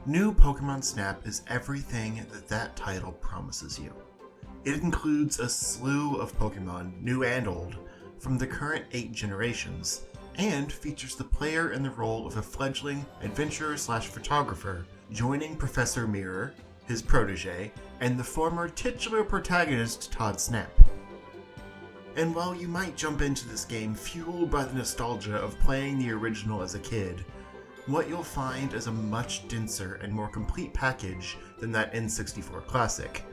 New Pokemon Snap is everything that title promises you. It includes a slew of Pokemon, new and old, from the current 8 generations, and features the player in the role of a fledgling adventurer/photographer, joining Professor Mirror, his protege, and the former titular protagonist Todd Snap. And while you might jump into this game fueled by the nostalgia of playing the original as a kid, what you'll find is a much denser and more complete package than that N64 classic,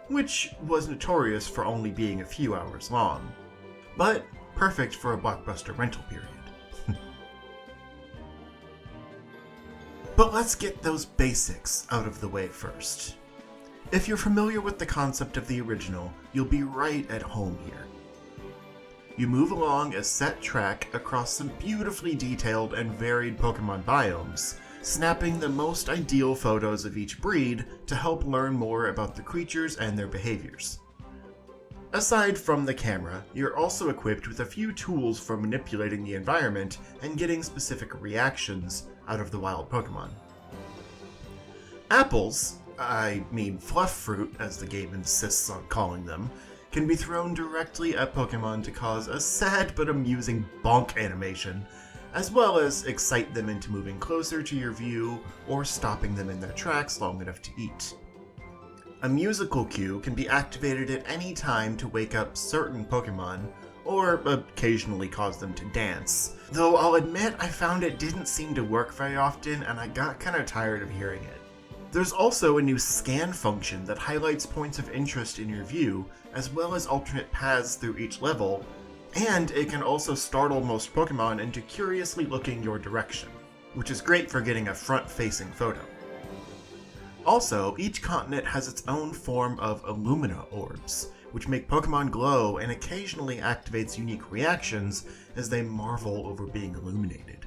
which was notorious for only being a few hours long, but perfect for a blockbuster rental period. But let's get those basics out of the way first. If you're familiar with the concept of the original, you'll be right at home here. You move along a set track across some beautifully detailed and varied Pokemon biomes, snapping the most ideal photos of each breed to help learn more about the creatures and their behaviors. Aside from the camera, you're also equipped with a few tools for manipulating the environment and getting specific reactions out of the wild Pokemon. Apples, I mean fluff fruit as the game insists on calling them, can be thrown directly at Pokemon to cause a sad but amusing bonk animation, as well as excite them into moving closer to your view or stopping them in their tracks long enough to eat. A musical cue can be activated at any time to wake up certain Pokemon, or occasionally cause them to dance, though I'll admit I found it didn't seem to work very often and I got kinda tired of hearing it. There's also a new scan function that highlights points of interest in your view, as well as alternate paths through each level, and it can also startle most Pokemon into curiously looking your direction, which is great for getting a front-facing photo. Also, each continent has its own form of Illumina orbs, which make Pokemon glow and occasionally activates unique reactions as they marvel over being illuminated.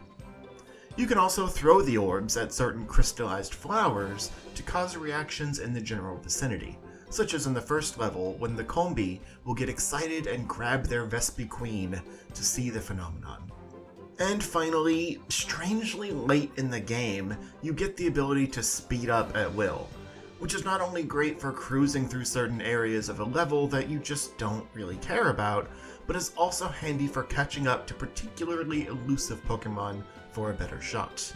You can also throw the orbs at certain crystallized flowers to cause reactions in the general vicinity, such as in the first level when the Combi will get excited and grab their Vespiquen to see the phenomenon. And finally, strangely late in the game, you get the ability to speed up at will, which is not only great for cruising through certain areas of a level that you just don't really care about, but is also handy for catching up to particularly elusive Pokemon for a better shot.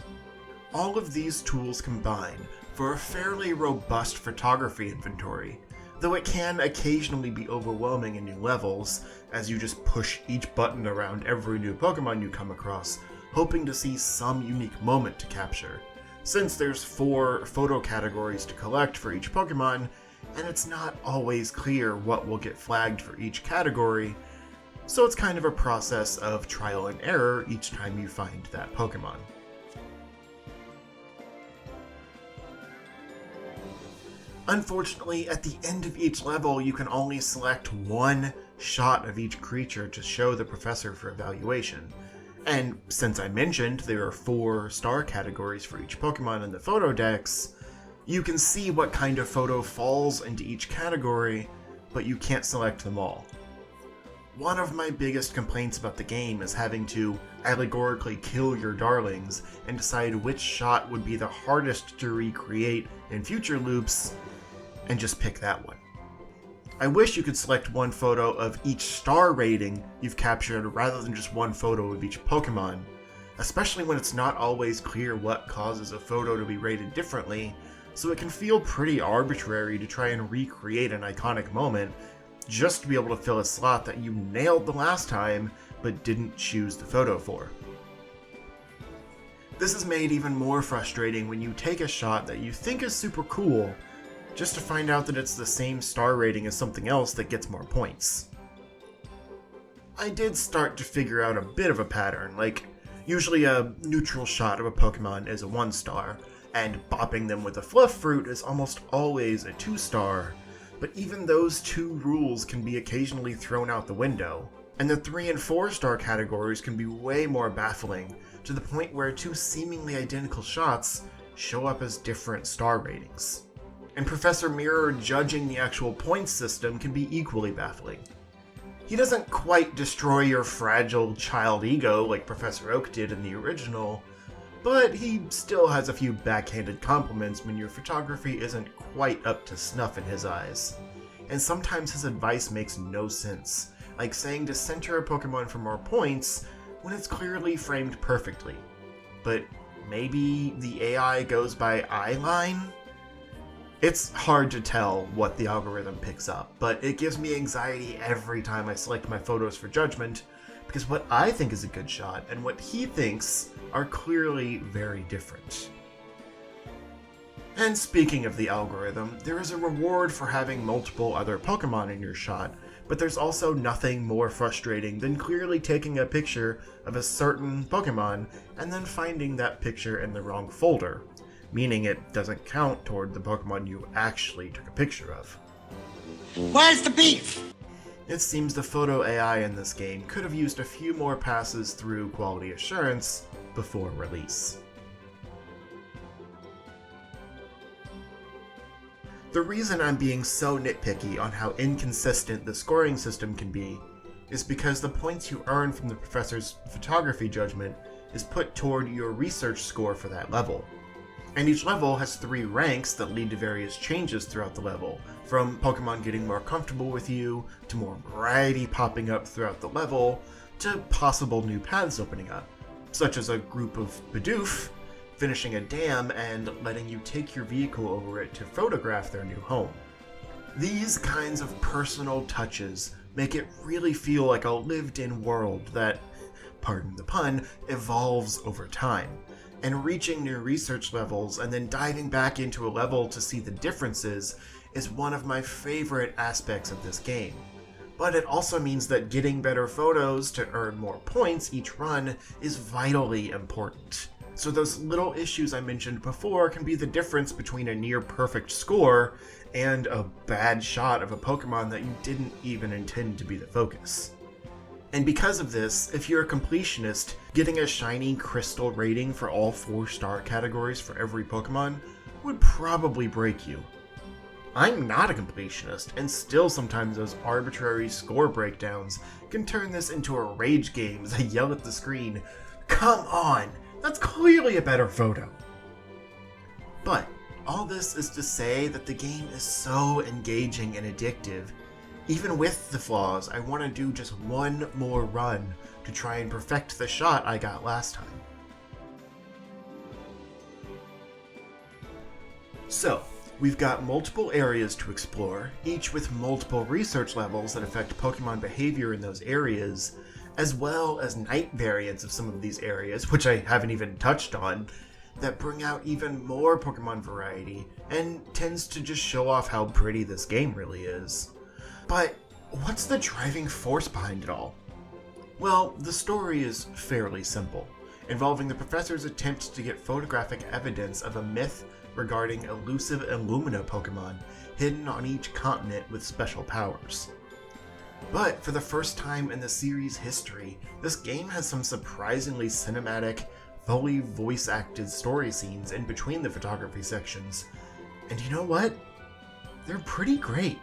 All of these tools combine for a fairly robust photography inventory, though it can occasionally be overwhelming in new levels, as you just push each button around every new Pokemon you come across, hoping to see some unique moment to capture, since there's 4 photo categories to collect for each Pokemon, and it's not always clear what will get flagged for each category, so it's kind of a process of trial and error each time you find that Pokemon. Unfortunately, at the end of each level, you can only select one shot of each creature to show the professor for evaluation. And since I mentioned there are 4 star categories for each Pokemon in the photo decks, you can see what kind of photo falls into each category, but you can't select them all. One of my biggest complaints about the game is having to allegorically kill your darlings and decide which shot would be the hardest to recreate in future loops, and just pick that one. I wish you could select one photo of each star rating you've captured rather than just one photo of each Pokemon, especially when it's not always clear what causes a photo to be rated differently, so it can feel pretty arbitrary to try and recreate an iconic moment just to be able to fill a slot that you nailed the last time but didn't choose the photo for. This is made even more frustrating when you take a shot that you think is super cool, just to find out that it's the same star rating as something else that gets more points. I did start to figure out a bit of a pattern, like usually a neutral shot of a Pokemon is a 1 star, and bopping them with a fluff fruit is almost always a 2 star, but even those 2 rules can be occasionally thrown out the window, and the 3 and 4 star categories can be way more baffling, to the point where 2 seemingly identical shots show up as different star ratings. And Professor Mirror judging the actual points system can be equally baffling. He doesn't quite destroy your fragile child ego like Professor Oak did in the original, but he still has a few backhanded compliments when your photography isn't quite up to snuff in his eyes. And sometimes his advice makes no sense, like saying to center a Pokemon for more points when it's clearly framed perfectly. But maybe the AI goes by eyeline? It's hard to tell what the algorithm picks up, but it gives me anxiety every time I select my photos for judgment, because what I think is a good shot and what he thinks are clearly very different. And speaking of the algorithm, there is a reward for having multiple other Pokemon in your shot, but there's also nothing more frustrating than clearly taking a picture of a certain Pokemon and then finding that picture in the wrong folder, meaning it doesn't count toward the Pokemon you actually took a picture of. Where's the beef? It seems the photo AI in this game could have used a few more passes through quality assurance before release. The reason I'm being so nitpicky on how inconsistent the scoring system can be is because the points you earn from the professor's photography judgment is put toward your research score for that level. And each level has 3 ranks that lead to various changes throughout the level, from Pokemon getting more comfortable with you, to more variety popping up throughout the level, to possible new paths opening up, such as a group of Bidoof finishing a dam and letting you take your vehicle over it to photograph their new home. These kinds of personal touches make it really feel like a lived-in world that, pardon the pun, evolves over time. And reaching new research levels and then diving back into a level to see the differences is one of my favorite aspects of this game. But it also means that getting better photos to earn more points each run is vitally important. So those little issues I mentioned before can be the difference between a near-perfect score and a bad shot of a Pokemon that you didn't even intend to be the focus. And because of this, if you're a completionist, getting a shiny crystal rating for all 4-star categories for every Pokemon would probably break you. I'm not a completionist, and still sometimes those arbitrary score breakdowns can turn this into a rage game as I yell at the screen, "Come on! That's clearly a better photo!" But all this is to say that the game is so engaging and addictive. Even with the flaws, I want to do just one more run to try and perfect the shot I got last time. So, we've got multiple areas to explore, each with multiple research levels that affect Pokemon behavior in those areas, as well as night variants of some of these areas, which I haven't even touched on, that bring out even more Pokemon variety, and tends to just show off how pretty this game really is. But what's the driving force behind it all? Well, the story is fairly simple, involving the professor's attempt to get photographic evidence of a myth regarding elusive Illumina Pokemon hidden on each continent with special powers. But for the first time in the series' history, this game has some surprisingly cinematic, fully voice-acted story scenes in between the photography sections. And you know what? They're pretty great.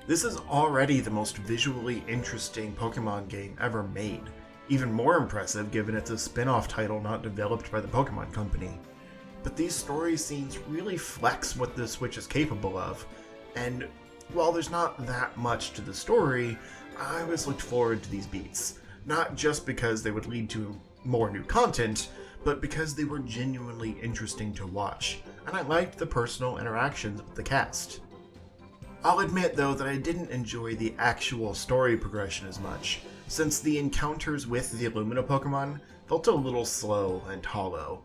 This is already the most visually interesting Pokemon game ever made. Even more impressive given it's a spin-off title not developed by the Pokemon Company. But these story scenes really flex what the Switch is capable of, and while there's not that much to the story, I always looked forward to these beats. Not just because they would lead to more new content, but because they were genuinely interesting to watch, and I liked the personal interactions with the cast. I'll admit, though, that I didn't enjoy the actual story progression as much, since the encounters with the Illumina Pokemon felt a little slow and hollow.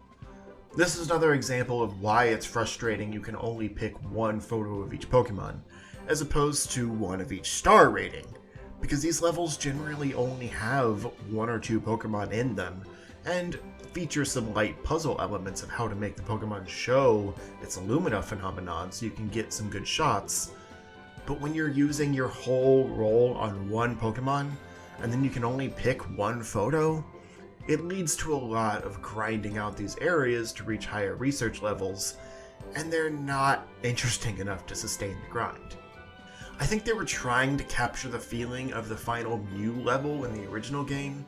This is another example of why it's frustrating you can only pick one photo of each Pokemon, as opposed to one of each star rating, because these levels generally only have 1 or 2 Pokemon in them, and feature some light puzzle elements of how to make the Pokemon show its Illumina phenomenon so you can get some good shots. But when you're using your whole roll on one Pokemon, and then you can only pick one photo, it leads to a lot of grinding out these areas to reach higher research levels, and they're not interesting enough to sustain the grind. I think they were trying to capture the feeling of the final Mew level in the original game,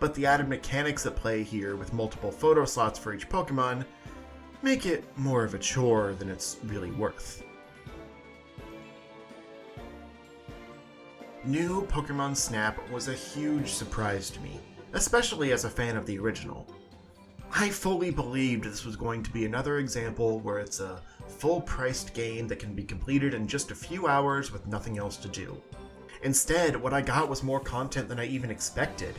but the added mechanics at play here with multiple photo slots for each Pokemon make it more of a chore than it's really worth. New Pokemon Snap was a huge surprise to me, especially as a fan of the original. I fully believed this was going to be another example where it's a full-priced game that can be completed in just a few hours with nothing else to do. Instead, what I got was more content than I even expected,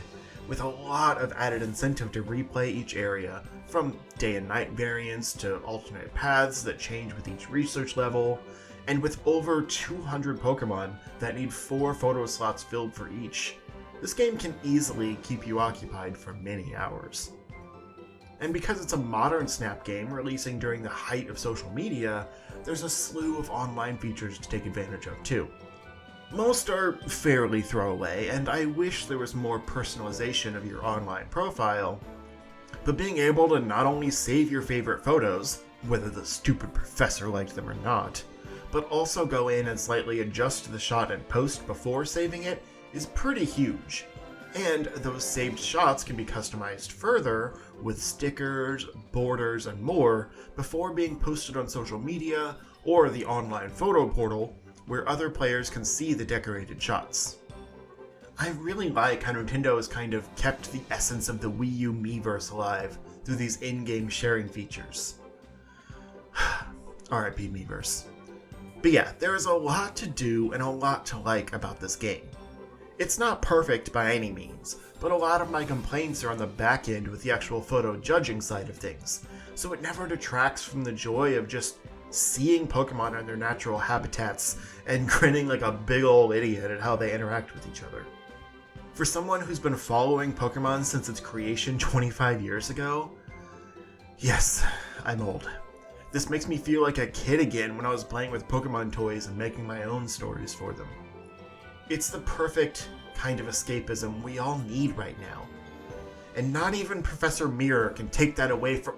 with a lot of added incentive to replay each area, from day and night variants to alternate paths that change with each research level, and with over 200 Pokemon that need 4 photo slots filled for each, this game can easily keep you occupied for many hours. And because it's a modern Snap game releasing during the height of social media, there's a slew of online features to take advantage of too. Most are fairly throwaway, and I wish there was more personalization of your online profile, but being able to not only save your favorite photos, whether the stupid professor liked them or not, but also go in and slightly adjust the shot and post before saving it is pretty huge. And those saved shots can be customized further with stickers, borders, and more before being posted on social media or the online photo portal where other players can see the decorated shots. I really like how Nintendo has kind of kept the essence of the Wii U Miiverse alive through these in-game sharing features. R.I.P. Miiverse. But yeah, there is a lot to do and a lot to like about this game. It's not perfect by any means, but a lot of my complaints are on the back end with the actual photo judging side of things, so it never detracts from the joy of just seeing Pokemon in their natural habitats and grinning like a big old idiot at how they interact with each other. For someone who's been following Pokemon since its creation 25 years ago, yes, I'm old. This makes me feel like a kid again when I was playing with Pokemon toys and making my own stories for them. It's the perfect kind of escapism we all need right now. And not even Professor Mirror can take that away from...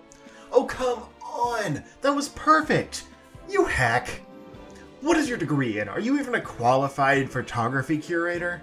Oh, come on! That was perfect! You hack! What is your degree in? Are you even a qualified photography curator?